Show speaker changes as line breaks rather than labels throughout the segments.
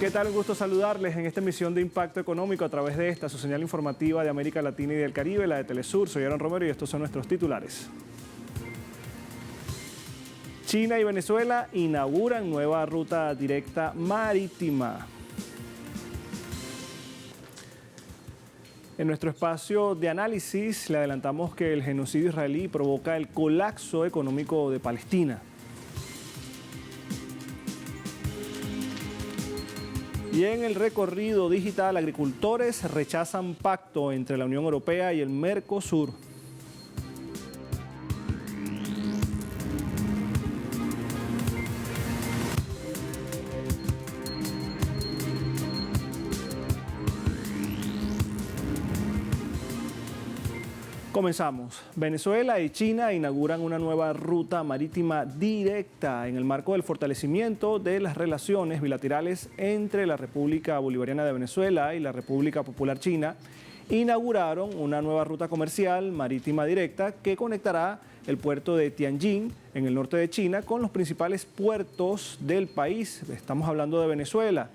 ¿Qué tal? Un gusto saludarles en esta emisión de Impacto Económico a través de esta, su señal informativa de América Latina y del Caribe, la de Telesur. Soy Aaron Romero y estos son nuestros titulares. China y Venezuela inauguran nueva ruta directa marítima. En nuestro espacio de análisis le adelantamos que el genocidio israelí provoca el colapso económico de Palestina. Y en el recorrido digital, agricultores rechazan pacto entre la Unión Europea y el Mercosur. Comenzamos. Venezuela y China inauguran una nueva ruta marítima directa en el marco del fortalecimiento de las relaciones bilaterales entre la República Bolivariana de Venezuela y la República Popular China. Inauguraron una nueva ruta comercial marítima directa que conectará el puerto de Tianjin en el norte de China con los principales puertos del país. Estamos hablando de Venezuela.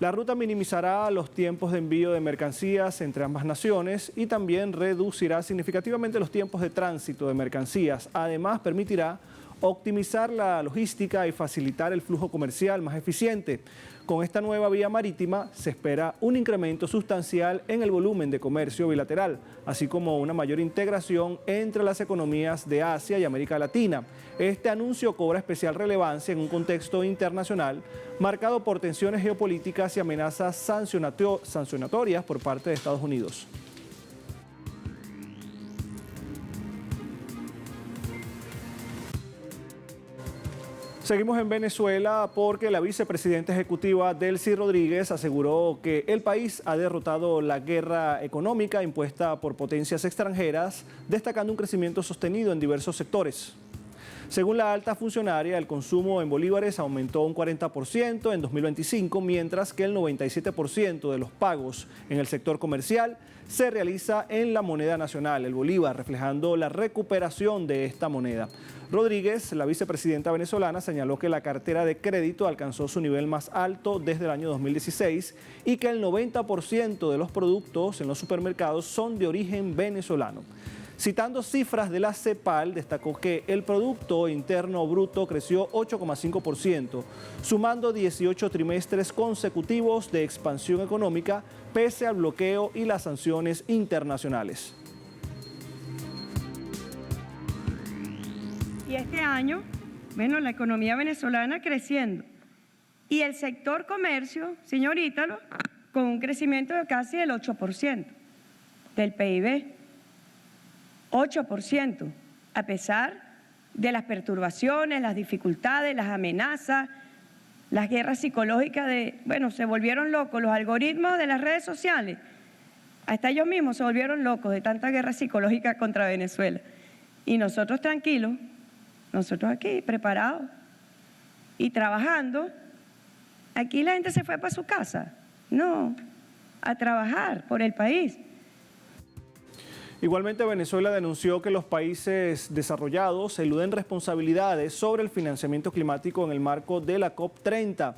La ruta minimizará los tiempos de envío de mercancías entre ambas naciones y también reducirá significativamente los tiempos de tránsito de mercancías. Además, permitirá optimizar la logística y facilitar el flujo comercial más eficiente. Con esta nueva vía marítima se espera un incremento sustancial en el volumen de comercio bilateral, así como una mayor integración entre las economías de Asia y América Latina. Este anuncio cobra especial relevancia en un contexto internacional marcado por tensiones geopolíticas y amenazas sancionatorias por parte de Estados Unidos. Seguimos en Venezuela porque la vicepresidenta ejecutiva Delcy Rodríguez aseguró que el país ha derrotado la guerra económica impuesta por potencias extranjeras, destacando un crecimiento sostenido en diversos sectores. Según la alta funcionaria, el consumo en bolívares aumentó un 40% en 2025, mientras que el 97% de los pagos en el sector comercial se realiza en la moneda nacional, el bolívar, reflejando la recuperación de esta moneda. Rodríguez, la vicepresidenta venezolana, señaló que la cartera de crédito alcanzó su nivel más alto desde el año 2016 y que el 90% de los productos en los supermercados son de origen venezolano. Citando cifras de la CEPAL, destacó que el Producto Interno Bruto creció 8,5%, sumando 18 trimestres consecutivos de expansión económica pese al bloqueo y las sanciones internacionales.
Y este año, la economía venezolana creciendo. Y el sector comercio, señor Ítalo, con un crecimiento de casi el 8% del PIB. 8%, a pesar de las perturbaciones, las dificultades, las amenazas, las guerras psicológicas se volvieron locos, los algoritmos de las redes sociales, hasta ellos mismos se volvieron locos de tanta guerra psicológica contra Venezuela. Y nosotros tranquilos, nosotros aquí preparados y trabajando. Aquí la gente se fue para su casa, no, a trabajar por el país.
Igualmente, Venezuela denunció que los países desarrollados eluden responsabilidades sobre el financiamiento climático en el marco de la COP30.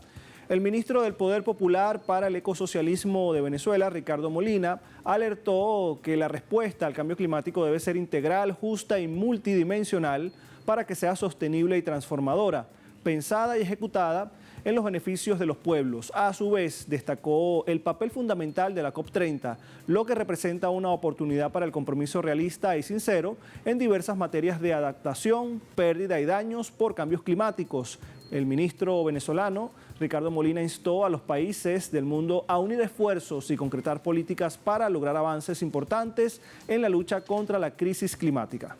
El ministro del Poder Popular para el Ecosocialismo de Venezuela, Ricardo Molina, alertó que la respuesta al cambio climático debe ser integral, justa y multidimensional para que sea sostenible y transformadora, pensada y ejecutada en los beneficios de los pueblos. A su vez, destacó el papel fundamental de la COP30, lo que representa una oportunidad para el compromiso realista y sincero en diversas materias de adaptación, pérdida y daños por cambios climáticos. El ministro venezolano, Ricardo Molina, instó a los países del mundo a unir esfuerzos y concretar políticas para lograr avances importantes en la lucha contra la crisis climática.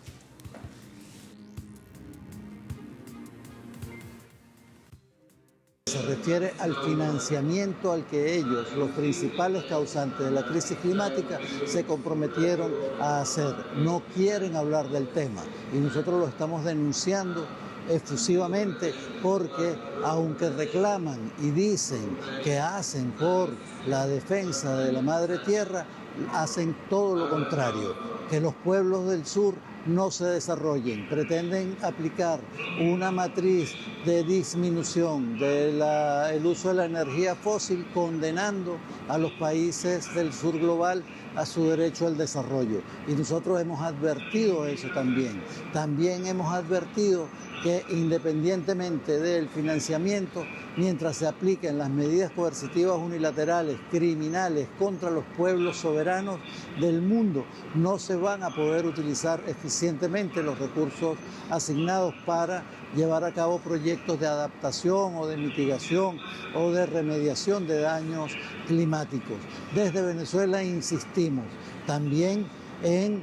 Se refiere al financiamiento al que ellos, los principales causantes de la crisis climática, se comprometieron a hacer. No quieren hablar del tema y nosotros lo estamos denunciando efusivamente porque aunque reclaman y dicen que hacen por la defensa de la madre tierra, hacen todo lo contrario, que los pueblos del sur no se desarrollen. Pretenden aplicar una matriz de disminución del uso de la energía fósil, condenando a los países del sur global a su derecho al desarrollo. Y nosotros hemos advertido eso también. También hemos advertido que independientemente del financiamiento, mientras se apliquen las medidas coercitivas unilaterales, criminales contra los pueblos soberanos del mundo, no se van a poder utilizar eficientemente los recursos asignados para llevar a cabo proyectos de adaptación o de mitigación o de remediación de daños climáticos. Desde Venezuela insistimos también en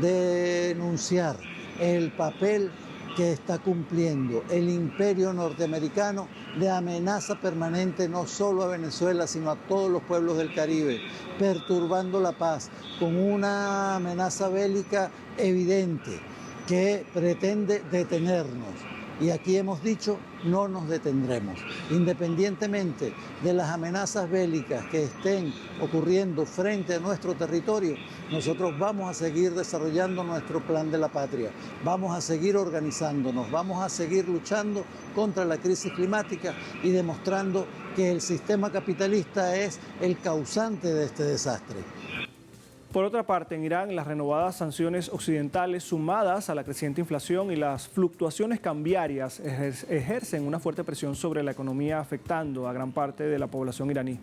denunciar el papel que está cumpliendo el imperio norteamericano de amenaza permanente no solo a Venezuela, sino a todos los pueblos del Caribe, perturbando la paz con una amenaza bélica evidente que pretende detenernos. Y aquí hemos dicho, no nos detendremos. Independientemente de las amenazas bélicas que estén ocurriendo frente a nuestro territorio, nosotros vamos a seguir desarrollando nuestro plan de la patria. Vamos a seguir organizándonos, vamos a seguir luchando contra la crisis climática y demostrando que el sistema capitalista es el causante de este desastre.
Por otra parte, en Irán, las renovadas sanciones occidentales sumadas a la creciente inflación y las fluctuaciones cambiarias ejercen una fuerte presión sobre la economía, afectando a gran parte de la población iraní.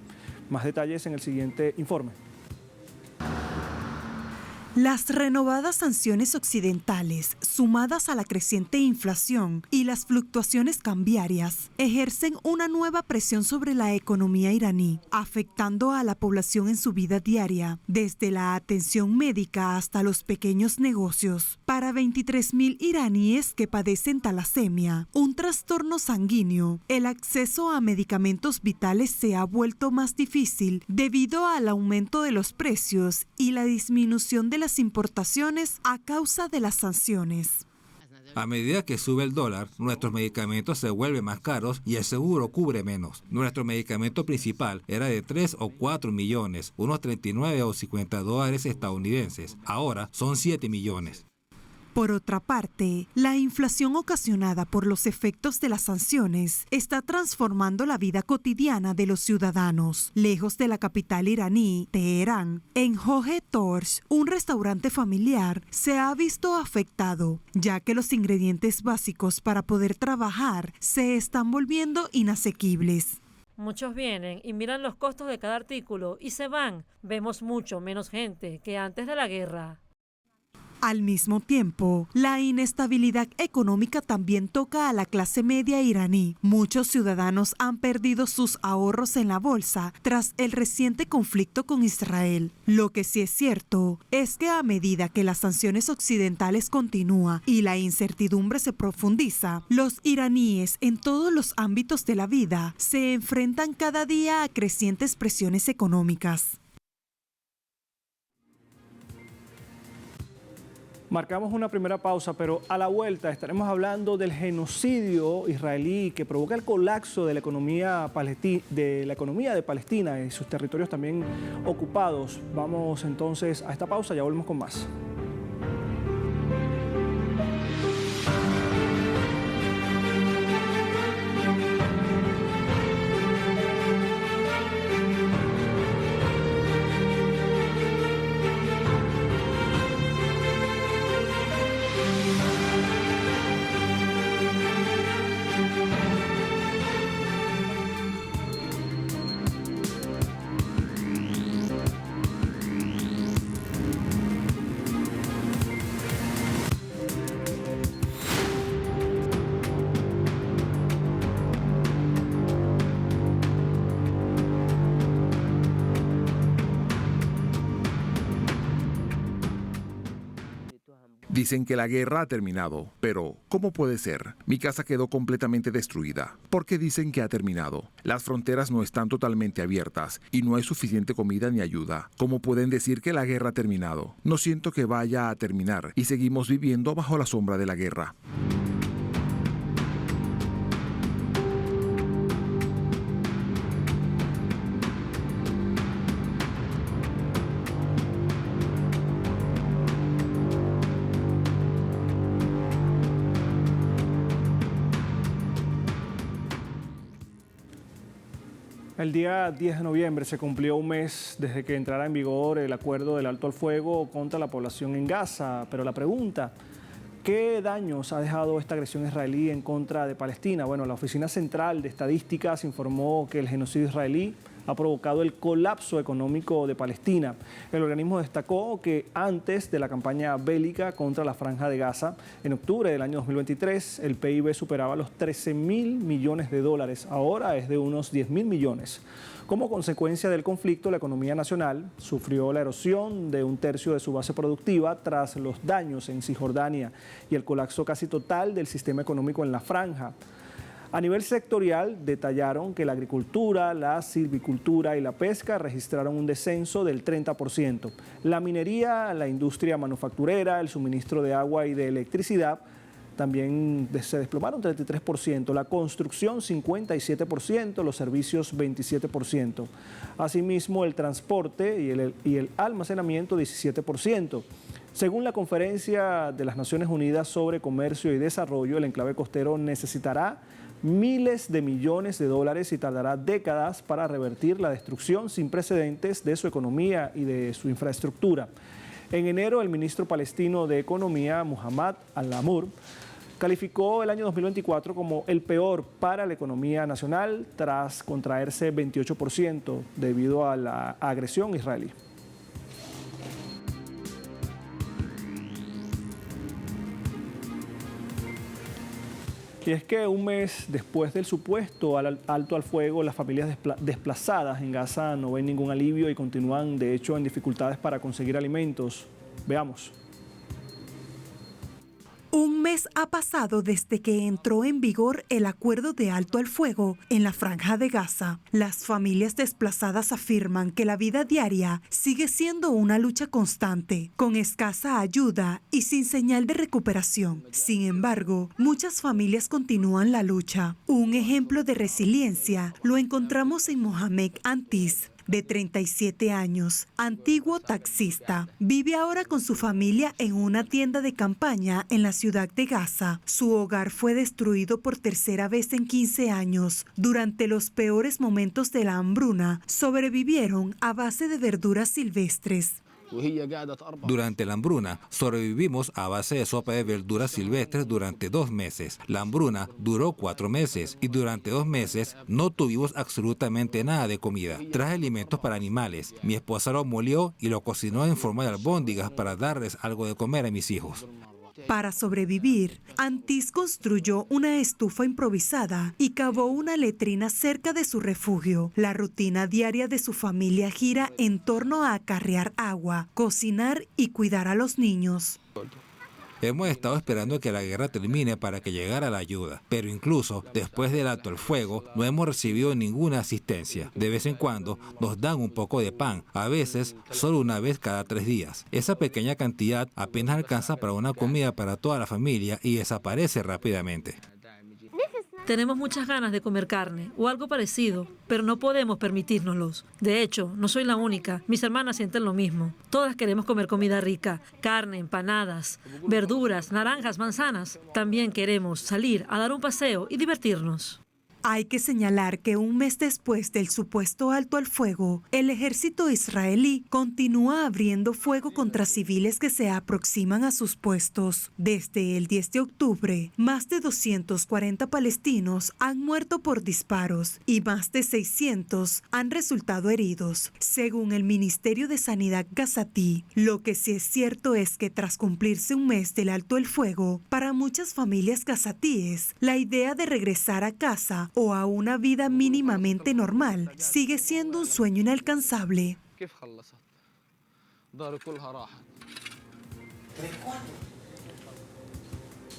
Más detalles en el siguiente informe.
Las renovadas sanciones occidentales, sumadas a la creciente inflación y las fluctuaciones cambiarias, ejercen una nueva presión sobre la economía iraní, afectando a la población en su vida diaria, desde la atención médica hasta los pequeños negocios. Para 23.000 iraníes que padecen talasemia, un trastorno sanguíneo, el acceso a medicamentos vitales se ha vuelto más difícil debido al aumento de los precios y la disminución de las importaciones a causa de las sanciones.
A medida que sube el dólar, nuestros medicamentos se vuelven más caros y el seguro cubre menos. Nuestro medicamento principal era de 3 o 4 millones, unos 39 o 50 dólares estadounidenses. Ahora son 7 millones.
Por otra parte, la inflación ocasionada por los efectos de las sanciones está transformando la vida cotidiana de los ciudadanos. Lejos de la capital iraní, Teherán, en Johe Torsh, un restaurante familiar, se ha visto afectado, ya que los ingredientes básicos para poder trabajar se están volviendo inasequibles.
Muchos vienen y miran los costos de cada artículo y se van. Vemos mucho menos gente que antes de la guerra.
Al mismo tiempo, la inestabilidad económica también toca a la clase media iraní. Muchos ciudadanos han perdido sus ahorros en la bolsa tras el reciente conflicto con Israel. Lo que sí es cierto es que a medida que las sanciones occidentales continúan y la incertidumbre se profundiza, los iraníes en todos los ámbitos de la vida se enfrentan cada día a crecientes presiones económicas.
Marcamos una primera pausa, pero a la vuelta estaremos hablando del genocidio israelí que provoca el colapso de la economía de Palestina y sus territorios también ocupados. Vamos entonces a esta pausa, ya volvemos con más.
Dicen que la guerra ha terminado, pero ¿cómo puede ser? Mi casa quedó completamente destruida. ¿Por qué dicen que ha terminado? Las fronteras no están totalmente abiertas y no hay suficiente comida ni ayuda. ¿Cómo pueden decir que la guerra ha terminado? No siento que vaya a terminar y seguimos viviendo bajo la sombra de la guerra.
El día 10 de noviembre se cumplió un mes desde que entrara en vigor el acuerdo del alto al fuego contra la población en Gaza. Pero la pregunta, ¿qué daños ha dejado esta agresión israelí en contra de Palestina? Bueno, la Oficina Central de Estadísticas informó que el genocidio israelí ha provocado el colapso económico de Palestina. El organismo destacó que antes de la campaña bélica contra la Franja de Gaza, en octubre del año 2023, el PIB superaba los 13.000 millones de dólares. Ahora es de unos 10.000 millones. Como consecuencia del conflicto, la economía nacional sufrió la erosión de un tercio de su base productiva tras los daños en Cisjordania y el colapso casi total del sistema económico en la Franja. A nivel sectorial, detallaron que la agricultura, la silvicultura y la pesca registraron un descenso del 30%. La minería, la industria manufacturera, el suministro de agua y de electricidad también se desplomaron 33%, la construcción 57%, los servicios 27%. Asimismo, el transporte y el almacenamiento 17%. Según la Conferencia de las Naciones Unidas sobre Comercio y Desarrollo, el enclave costero necesitará miles de millones de dólares y tardará décadas para revertir la destrucción sin precedentes de su economía y de su infraestructura. En enero, el ministro palestino de Economía, Muhammad Al-Amur, calificó el año 2024 como el peor para la economía nacional tras contraerse 28% debido a la agresión israelí. Y es que un mes después del supuesto alto al fuego, las familias desplazadas en Gaza no ven ningún alivio y continúan, de hecho, en dificultades para conseguir alimentos. Veamos.
Un mes ha pasado desde que entró en vigor el acuerdo de alto al fuego en la Franja de Gaza. Las familias desplazadas afirman que la vida diaria sigue siendo una lucha constante, con escasa ayuda y sin señal de recuperación. Sin embargo, muchas familias continúan la lucha. Un ejemplo de resiliencia lo encontramos en Mohamed Antis, de 37 años, antiguo taxista. Vive ahora con su familia en una tienda de campaña en la ciudad de Gaza. Su hogar fue destruido por tercera vez en 15 años. Durante los peores momentos de la hambruna, sobrevivieron a base de verduras silvestres.
Durante la hambruna, sobrevivimos a base de sopa de verduras silvestres durante 2 meses. La hambruna duró 4 meses y durante 2 meses no tuvimos absolutamente nada de comida. Traje alimentos para animales. Mi esposa lo molió y lo cocinó en forma de albóndigas para darles algo de comer a mis hijos.
Para sobrevivir, Antis construyó una estufa improvisada y cavó una letrina cerca de su refugio. La rutina diaria de su familia gira en torno a acarrear agua, cocinar y cuidar a los niños.
Hemos estado esperando que la guerra termine para que llegara la ayuda, pero incluso después del alto el fuego no hemos recibido ninguna asistencia. De vez en cuando nos dan un poco de pan, a veces solo una vez cada 3 días. Esa pequeña cantidad apenas alcanza para una comida para toda la familia y desaparece rápidamente.
Tenemos muchas ganas de comer carne o algo parecido, pero no podemos permitírnoslos. De hecho, no soy la única. Mis hermanas sienten lo mismo. Todas queremos comer comida rica, carne, empanadas, verduras, naranjas, manzanas. También queremos salir a dar un paseo y divertirnos.
Hay que señalar que un mes después del supuesto alto al fuego, el ejército israelí continúa abriendo fuego contra civiles que se aproximan a sus puestos. Desde el 10 de octubre, más de 240 palestinos han muerto por disparos y más de 600 han resultado heridos, según el Ministerio de Sanidad gazatí. Lo que sí es cierto es que tras cumplirse un mes del alto el fuego, para muchas familias gazatíes, la idea de regresar a casa o a una vida mínimamente normal sigue siendo un sueño inalcanzable.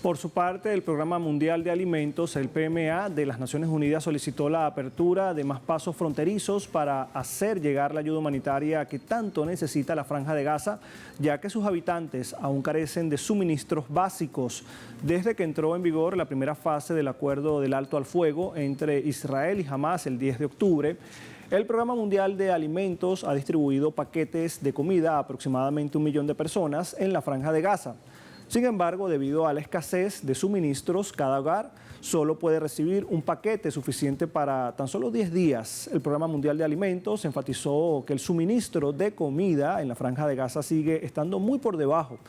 Por su parte, el Programa Mundial de Alimentos, el PMA, de las Naciones Unidas solicitó la apertura de más pasos fronterizos para hacer llegar la ayuda humanitaria que tanto necesita la Franja de Gaza, ya que sus habitantes aún carecen de suministros básicos. Desde que entró en vigor la primera fase del acuerdo del alto al fuego entre Israel y Hamás el 10 de octubre, el Programa Mundial de Alimentos ha distribuido paquetes de comida a aproximadamente 1 millón de personas en la Franja de Gaza. Sin embargo, debido a la escasez de suministros, cada hogar solo puede recibir un paquete suficiente para tan solo 10 días. El Programa Mundial de Alimentos enfatizó que el suministro de comida en la Franja de Gaza sigue estando muy por debajo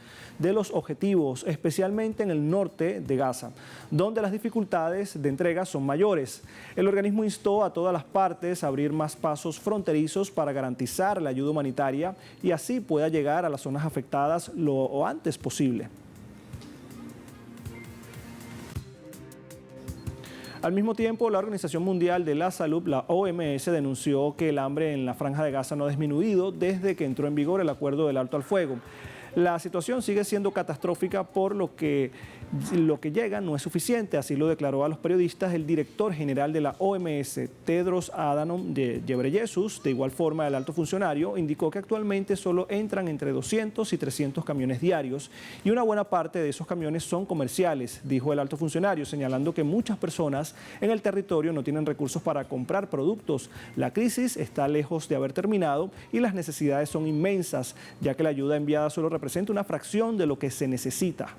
de los objetivos, especialmente en el norte de Gaza, donde las dificultades de entrega son mayores. El organismo instó a todas las partes a abrir más pasos fronterizos para garantizar la ayuda humanitaria y así pueda llegar a las zonas afectadas lo antes posible. Al mismo tiempo, la Organización Mundial de la Salud, la OMS, denunció que el hambre en la Franja de Gaza no ha disminuido desde que entró en vigor el acuerdo del alto al fuego. La situación sigue siendo catastrófica por lo que llega no es suficiente, así lo declaró a los periodistas el director general de la OMS, Tedros Adhanom Ghebreyesus. De igual forma, el alto funcionario indicó que actualmente solo entran entre 200 y 300 camiones diarios y una buena parte de esos camiones son comerciales, dijo el alto funcionario, señalando que muchas personas en el territorio no tienen recursos para comprar productos. La crisis está lejos de haber terminado y las necesidades son inmensas, ya que la ayuda enviada solo representa una fracción de lo que se necesita.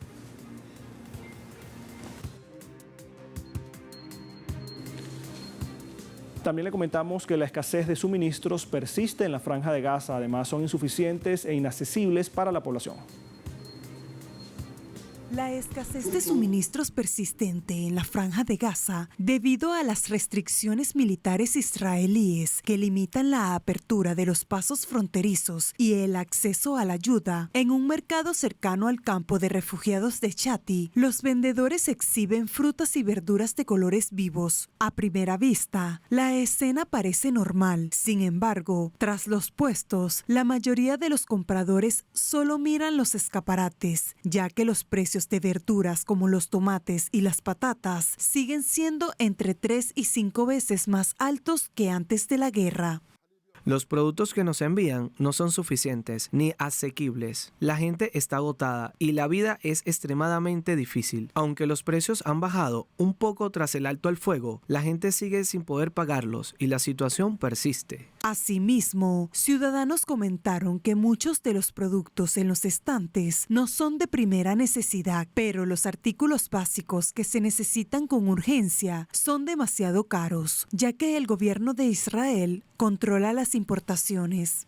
También le comentamos que la escasez de suministros persiste en la Franja de Gaza. Además, son insuficientes e inaccesibles para la población.
La escasez de suministros persistente en la Franja de Gaza debido a las restricciones militares israelíes que limitan la apertura de los pasos fronterizos y el acceso a la ayuda. En un mercado cercano al campo de refugiados de Chati, los vendedores exhiben frutas y verduras de colores vivos. A primera vista, la escena parece normal. Sin embargo, tras los puestos, la mayoría de los compradores solo miran los escaparates, ya que los precios de verduras como los tomates y las patatas siguen siendo entre 3 y 5 veces más altos que antes de la guerra.
Los productos que nos envían no son suficientes ni asequibles. La gente está agotada y la vida es extremadamente difícil. Aunque los precios han bajado un poco tras el alto al fuego, la gente sigue sin poder pagarlos y la situación persiste.
Asimismo, ciudadanos comentaron que muchos de los productos en los estantes no son de primera necesidad, pero los artículos básicos que se necesitan con urgencia son demasiado caros, ya que el gobierno de Israel controla las importaciones.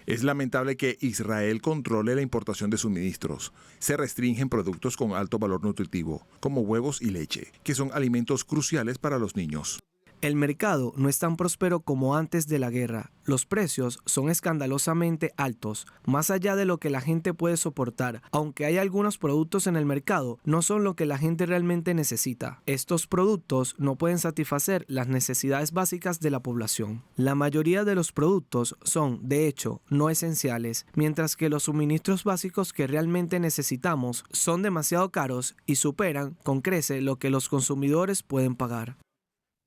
Es lamentable que Israel controle la importación de suministros. Se restringen productos con alto valor nutritivo, como huevos y leche, que son alimentos cruciales para los niños.
El mercado no es tan próspero como antes de la guerra. Los precios son escandalosamente altos, más allá de lo que la gente puede soportar. Aunque hay algunos productos en el mercado, no son lo que la gente realmente necesita. Estos productos no pueden satisfacer las necesidades básicas de la población. La mayoría de los productos son, de hecho, no esenciales, mientras que los suministros básicos que realmente necesitamos son demasiado caros y superan con creces lo que los consumidores pueden pagar.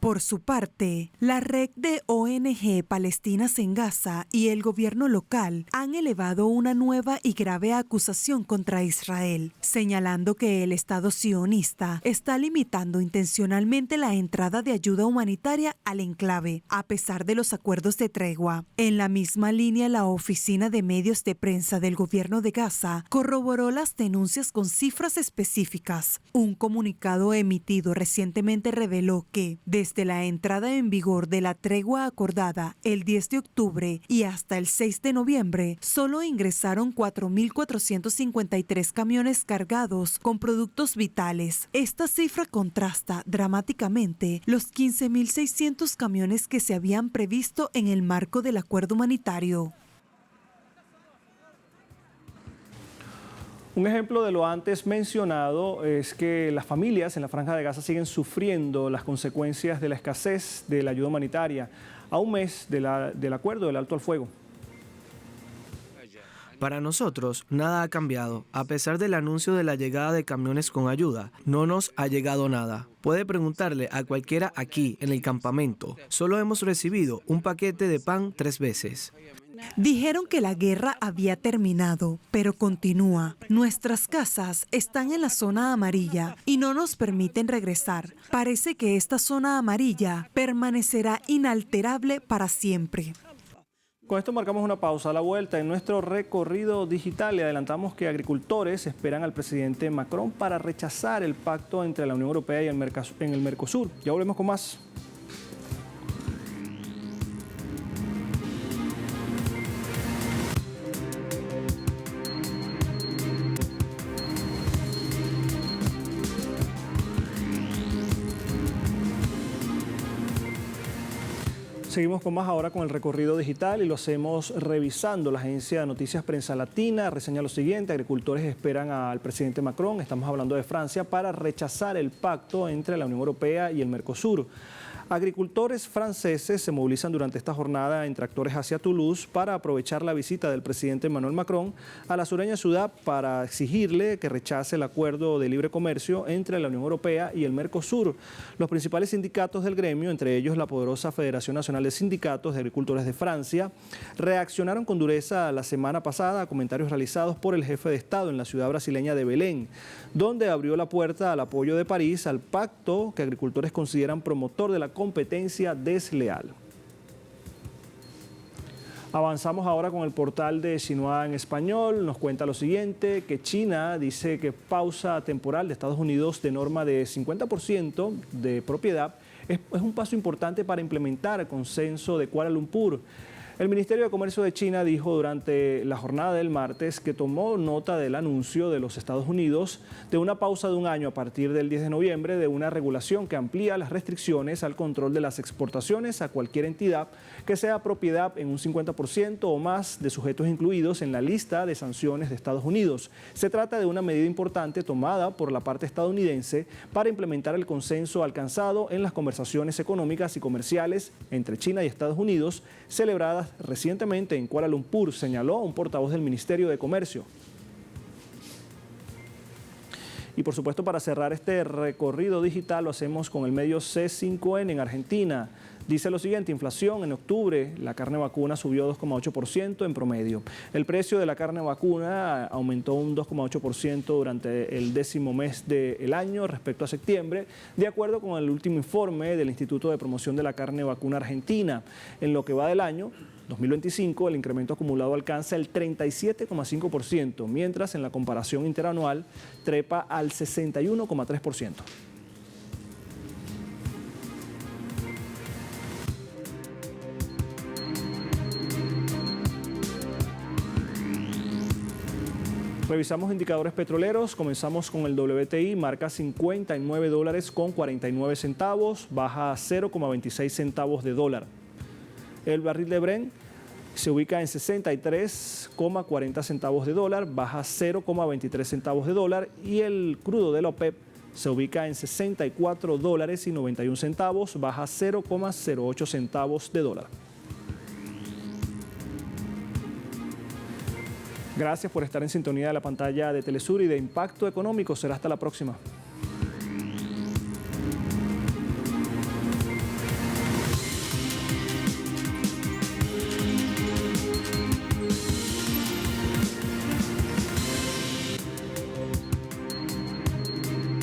Por su parte, la red de ONG Palestinas en Gaza y el gobierno local han elevado una nueva y grave acusación contra Israel, señalando que el Estado sionista está limitando intencionalmente la entrada de ayuda humanitaria al enclave, a pesar de los acuerdos de tregua. En la misma línea, la Oficina de Medios de Prensa del gobierno de Gaza corroboró las denuncias con cifras específicas. Un comunicado emitido recientemente reveló que, desde la entrada en vigor de la tregua acordada el 10 de octubre y hasta el 6 de noviembre, solo ingresaron 4.453 camiones cargados con productos vitales. Esta cifra contrasta dramáticamente los 15.600 camiones que se habían previsto en el marco del acuerdo humanitario.
Un ejemplo de lo antes mencionado es que las familias en la Franja de Gaza siguen sufriendo las consecuencias de la escasez de la ayuda humanitaria a un mes del acuerdo del alto al fuego.
Para nosotros, nada ha cambiado. A pesar del anuncio de la llegada de camiones con ayuda, no nos ha llegado nada. Puede preguntarle a cualquiera aquí en el campamento. Solo hemos recibido un paquete de pan 3 veces.
Dijeron que la guerra había terminado, pero continúa. Nuestras casas están en la zona amarilla y no nos permiten regresar. Parece que esta zona amarilla permanecerá inalterable para siempre.
Con esto marcamos una pausa. A la vuelta en nuestro recorrido digital le adelantamos que agricultores esperan al presidente Macron para rechazar el pacto entre la Unión Europea y el Mercosur. Ya volvemos con más. Seguimos con más ahora con el recorrido digital y lo hacemos revisando. La agencia de noticias Prensa Latina reseña lo siguiente: agricultores esperan al presidente Macron, estamos hablando de Francia, para rechazar el pacto entre la Unión Europea y el Mercosur. Agricultores franceses se movilizan durante esta jornada en tractores hacia Toulouse para aprovechar la visita del presidente Emmanuel Macron a la sureña ciudad para exigirle que rechace el acuerdo de libre comercio entre la Unión Europea y el Mercosur. Los principales sindicatos del gremio, entre ellos la poderosa Federación Nacional de Sindicatos de Agricultores de Francia, reaccionaron con dureza la semana pasada a comentarios realizados por el jefe de Estado en la ciudad brasileña de Belén, donde abrió la puerta al apoyo de París al pacto que agricultores consideran promotor de la competencia desleal. Avanzamos ahora con el portal de Xinhua en español. Nos cuenta lo siguiente, que China dice que pausa temporal de Estados Unidos de norma de 50% de propiedad es un paso importante para implementar el consenso de Kuala Lumpur. El Ministerio de Comercio de China dijo durante la jornada del martes que tomó nota del anuncio de los Estados Unidos de una pausa de un año a partir del 10 de noviembre de una regulación que amplía las restricciones al control de las exportaciones a cualquier entidad que sea propiedad en un 50% o más de sujetos incluidos en la lista de sanciones de Estados Unidos. Se trata de una medida importante tomada por la parte estadounidense para implementar el consenso alcanzado en las conversaciones económicas y comerciales entre China y Estados Unidos celebradas recientemente en Kuala Lumpur, señaló un portavoz del Ministerio de Comercio. Y por supuesto, para cerrar este recorrido digital lo hacemos con el medio C5N en Argentina. Dice lo siguiente: inflación en octubre, la carne vacuna subió 2,8% en promedio. El precio de la carne vacuna aumentó un 2,8% durante el 10º mes del año respecto a septiembre, de acuerdo con el último informe del Instituto de Promoción de la Carne Vacuna Argentina. En lo que va del año 2025, el incremento acumulado alcanza el 37,5%, mientras en la comparación interanual trepa al 61,3%. Revisamos indicadores petroleros, comenzamos con el WTI, marca $59.49, baja 0,26 centavos de dólar. El barril de Brent se ubica en 63,40 centavos de dólar, baja 0,23 centavos de dólar, y el crudo de la OPEP se ubica en $64.91, baja 0,08 centavos de dólar. Gracias por estar en sintonía de la pantalla de Telesur y de Impacto Económico. Será hasta la próxima.